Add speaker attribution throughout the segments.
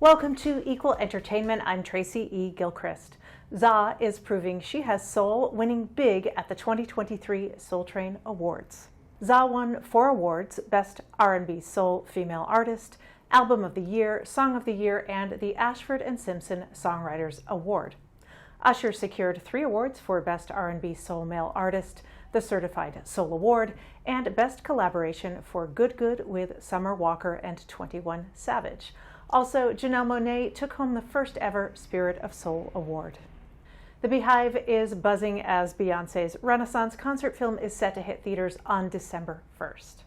Speaker 1: Welcome to Equal Entertainment. I'm Tracy E. Gilchrist. Za is proving she has soul, winning big at the 2023 Soul Train Awards. Za won 4 awards: Best R&B Soul Female Artist, Album of the Year, Song of the Year, and the Ashford and Simpson Songwriters Award. Usher secured 3 awards for Best R&B Soul Male Artist, the Certified Soul Award, and Best Collaboration for Good Good with Summer Walker and 21 Savage. Also, Janelle Monáe took home the first ever Spirit of Soul Award. The Beehive is buzzing as Beyoncé's Renaissance concert film is set to hit theaters on December 1st.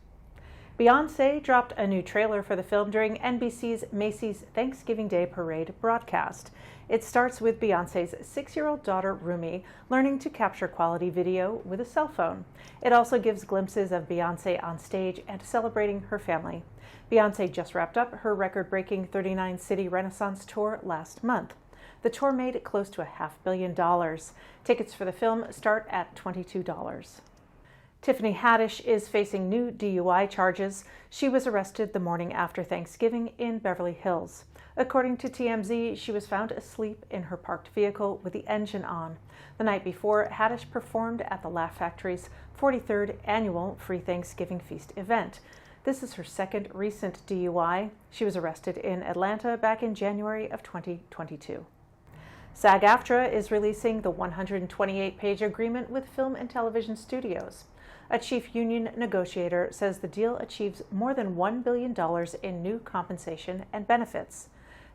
Speaker 1: Beyoncé dropped a new trailer for the film during NBC's Macy's Thanksgiving Day Parade broadcast. It starts with Beyoncé's 6-year-old daughter, Rumi, learning to capture quality video with a cell phone. It also gives glimpses of Beyoncé on stage and celebrating her family. Beyoncé just wrapped up her record-breaking 39-city Renaissance tour last month. The tour made close to $500 million. Tickets for the film start at $22. Tiffany Haddish is facing new DUI charges. She was arrested the morning after Thanksgiving in Beverly Hills. According to TMZ, she was found asleep in her parked vehicle with the engine on. The night before, Haddish performed at the Laugh Factory's 43rd annual Free Thanksgiving Feast event. This is her second recent DUI. She was arrested in Atlanta back in January of 2022. SAG-AFTRA is releasing the 128-page agreement with Film and Television Studios. A chief union negotiator says the deal achieves more than $1 billion in new compensation and benefits.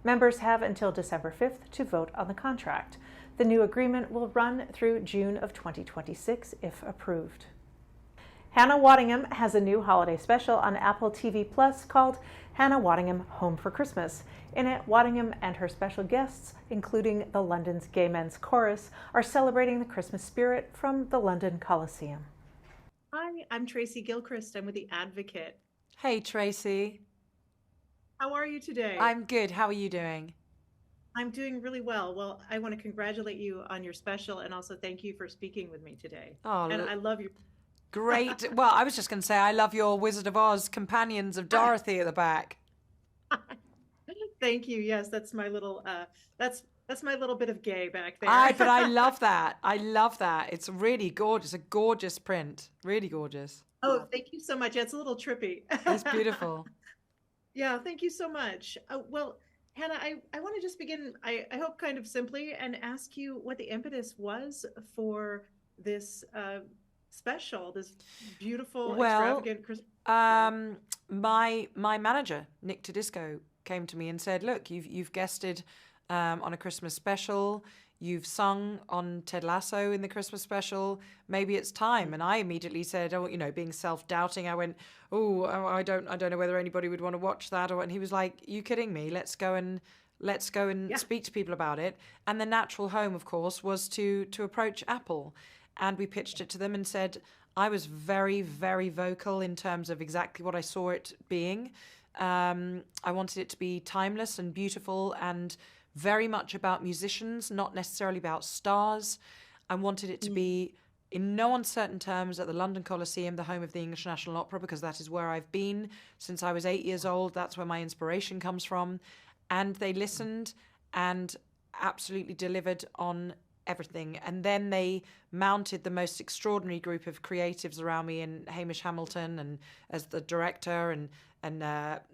Speaker 1: Members have until December 5th to vote on the contract. The new agreement will run through June of 2026 if approved. Hannah Waddingham has a new holiday special on Apple TV Plus called Hannah Waddingham Home for Christmas. In it, Waddingham and her special guests, including the London's Gay Men's Chorus, are celebrating the Christmas spirit from the London Coliseum.
Speaker 2: Hi, I'm Tracy Gilchrist. I'm with The Advocate.
Speaker 3: Hey, Tracy.
Speaker 2: How are you today?
Speaker 3: I'm good. How are you doing?
Speaker 2: I'm doing really well. Well, I want to congratulate you on your special and also thank you for speaking with me today.
Speaker 3: Oh,
Speaker 2: and I love your...
Speaker 3: Great. Well, I was just going to say I love your Wizard of Oz companions of Dorothy at the back.
Speaker 2: Thank you. Yes, that's my little that's my little bit of gay back there.
Speaker 3: But I love that. I love that. It's really gorgeous. A gorgeous print. Really gorgeous.
Speaker 2: Oh, thank you so much. Yeah, it's a little trippy.
Speaker 3: It's beautiful.
Speaker 2: Yeah, thank you so much. Well, Hannah, I want to just begin, I hope kind of simply, and ask you what the impetus was for this special, this beautiful, extravagant Christmas.
Speaker 3: My manager, Nick Tedisco, came to me and said, "Look, you've guested on a Christmas special. You've sung on Ted Lasso in the Christmas special. Maybe it's time." And I immediately said, "Oh, being self-doubting, I went, oh, I don't know whether anybody would want to watch that." And he was like, "You kidding me? Let's go and speak to people about it." And the natural home, of course, was to approach Apple. And we pitched it to them and said, I was very, very vocal in terms of exactly what I saw it being. I wanted it to be timeless and beautiful and very much about musicians, not necessarily about stars. I wanted it to be, in no uncertain terms, at the London Coliseum, the home of the English National Opera, because that is where I've been since I was 8 years old. That's where my inspiration comes from. And they listened and absolutely delivered on everything. And then they mounted the most extraordinary group of creatives around me, and Hamish Hamilton and as the director, and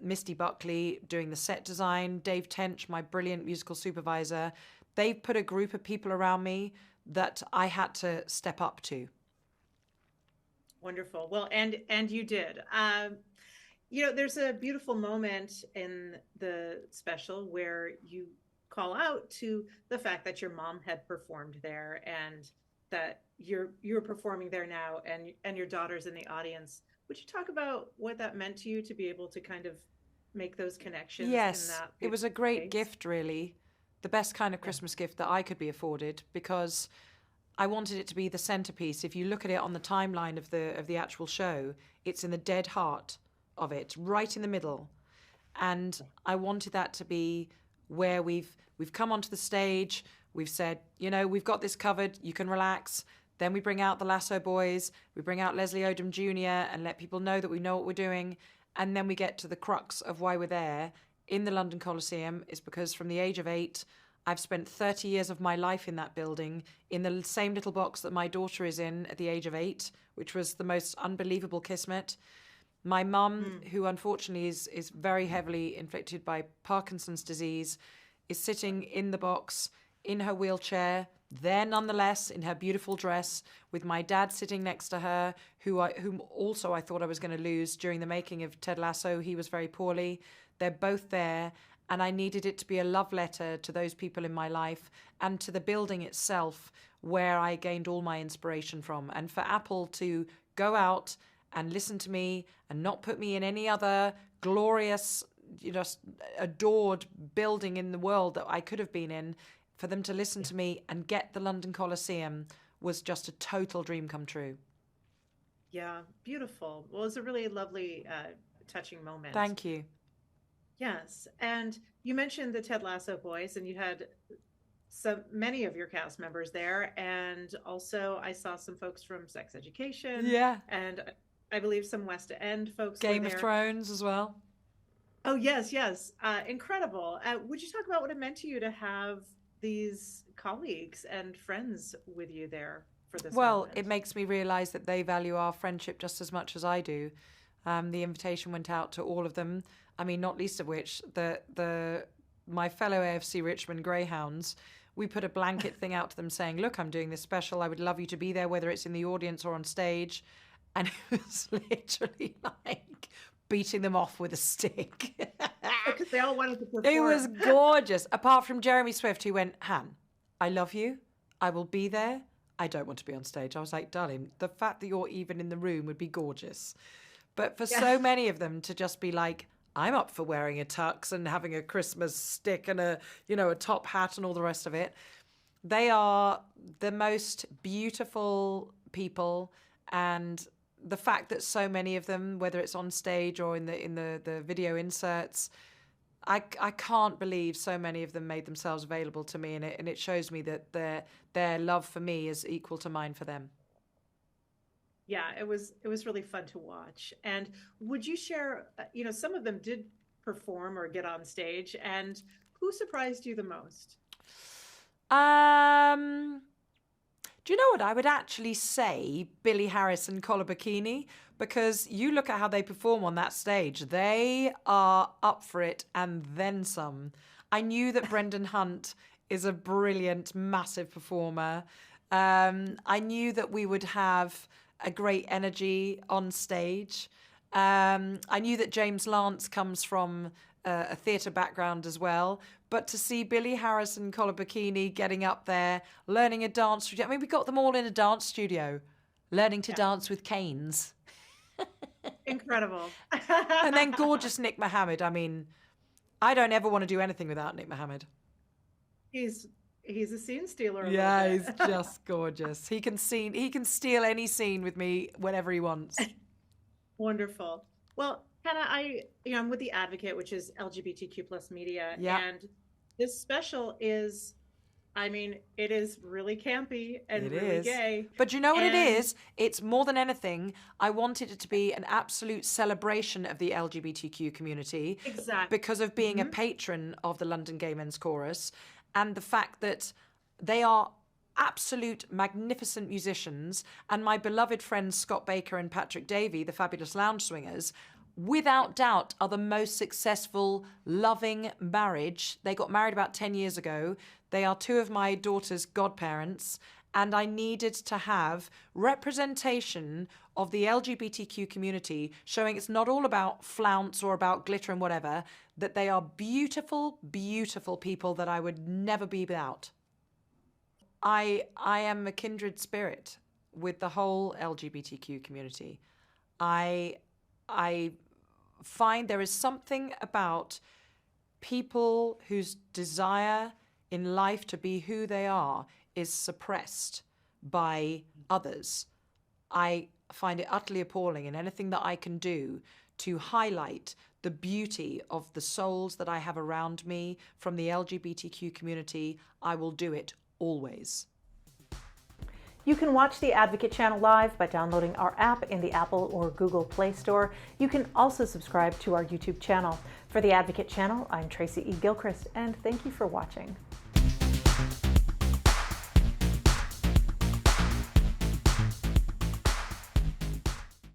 Speaker 3: Misty Buckley doing the set design, Dave Tench, my brilliant musical supervisor. They put a group of people around me that I had to step up to.
Speaker 2: Wonderful. Well, and you did. There's a beautiful moment in the special where you call out to the fact that your mom had performed there and that you're performing there now and your daughter's in the audience. Would you talk about what that meant to you to be able to kind of make those connections?
Speaker 3: Yes, it was a great gift, really. The best kind of Christmas gift that I could be afforded, because I wanted it to be the centerpiece. If you look at it on the timeline of the actual show, it's in the dead heart of it, right in the middle. And I wanted that to be where we've come onto the stage, we've said, we've got this covered, you can relax. Then we bring out the Lasso Boys, we bring out Leslie Odom Jr. and let people know that we know what we're doing. And then we get to the crux of why we're there in the London Coliseum is because from the age of 8, I've spent 30 years of my life in that building, in the same little box that my daughter is in at the age of 8, which was the most unbelievable kismet. My mum, who unfortunately is very heavily inflicted by Parkinson's disease, is sitting in the box in her wheelchair, there nonetheless in her beautiful dress, with my dad sitting next to her, whom also I thought I was going to lose during the making of Ted Lasso. He was very poorly. They're both there, and I needed it to be a love letter to those people in my life and to the building itself where I gained all my inspiration from. And for Apple to go out and listen to me and not put me in any other glorious, adored building in the world that I could have been in, for them to listen to me and get the London Coliseum was just a total dream come true.
Speaker 2: Yeah, beautiful. Well, it's a really lovely, touching moment.
Speaker 3: Thank you.
Speaker 2: Yes. And you mentioned the Ted Lasso boys, and you had many of your cast members there. And also I saw some folks from Sex Education.
Speaker 3: Yeah.
Speaker 2: And I believe some West End folks.
Speaker 3: Game
Speaker 2: were
Speaker 3: of
Speaker 2: there.
Speaker 3: Thrones as well.
Speaker 2: Oh, yes, yes. Incredible. Would you talk about what it meant to you to have these colleagues and friends with you there for this moment?
Speaker 3: It makes me realize that they value our friendship just as much as I do. The invitation went out to all of them. I mean, not least of which my fellow AFC Richmond Greyhounds. We put a blanket thing out to them saying, look, I'm doing this special. I would love you to be there, whether it's in the audience or on stage. And it was literally like beating them off with a stick.
Speaker 2: Because they all wanted to perform.
Speaker 3: It was gorgeous. Apart from Jeremy Swift, who went, Han, I love you. I will be there. I don't want to be on stage. I was like, darling, the fact that you're even in the room would be gorgeous. But for so many of them to just be like, I'm up for wearing a tux and having a Christmas stick and a top hat and all the rest of it. They are the most beautiful people, and the fact that so many of them, whether it's on stage or in the video inserts, I can't believe so many of them made themselves available to me, and it shows me that their love for me is equal to mine for them.
Speaker 2: Yeah, it was really fun to watch. And would you share, some of them did perform or get on stage, and who surprised you the most?
Speaker 3: Do you know what? I would actually say Billy Harris and Collar Bikini, because you look at how they perform on that stage. They are up for it and then some. I knew that Brendan Hunt is a brilliant, massive performer. I knew that we would have a great energy on stage. I knew that James Lance comes from a theatre background as well. But to see Billy Harris and Collar Bikini getting up there, learning a dance studio. I mean, we got them all in a dance studio, learning to dance with canes.
Speaker 2: Incredible.
Speaker 3: And then gorgeous Nick Mohammed. I mean, I don't ever want to do anything without Nick Mohammed.
Speaker 2: He's a scene stealer.
Speaker 3: Yeah, he's just gorgeous. He can steal any scene with me whenever he wants.
Speaker 2: Wonderful. Well, Hannah, I'm with the Advocate, which is LGBTQ plus media, and this special is, it is really campy and really gay.
Speaker 3: But you know what it is? It's more than anything, I wanted it to be an absolute celebration of the LGBTQ community.
Speaker 2: Exactly.
Speaker 3: Because of being a patron of the London Gay Men's Chorus, and the fact that they are absolute magnificent musicians, and my beloved friends Scott Baker and Patrick Davey, the Fabulous Lounge Swingers, without doubt are the most successful, loving marriage. They got married about 10 years ago. They are two of my daughter's godparents, and I needed to have representation of the LGBTQ community, showing it's not all about flounce or about glitter and whatever, that they are beautiful, beautiful people that I would never be without. I am a kindred spirit with the whole LGBTQ community. I find there is something about people whose desire in life to be who they are is suppressed by others. I find it utterly appalling, and anything that I can do to highlight the beauty of the souls that I have around me from the LGBTQ community, I will do it always.
Speaker 1: You can watch the Advocate channel live by downloading our app in the Apple or Google Play Store. You can also subscribe to our YouTube channel. For the Advocate channel, I'm Tracy E. Gilchrist, and thank you for watching.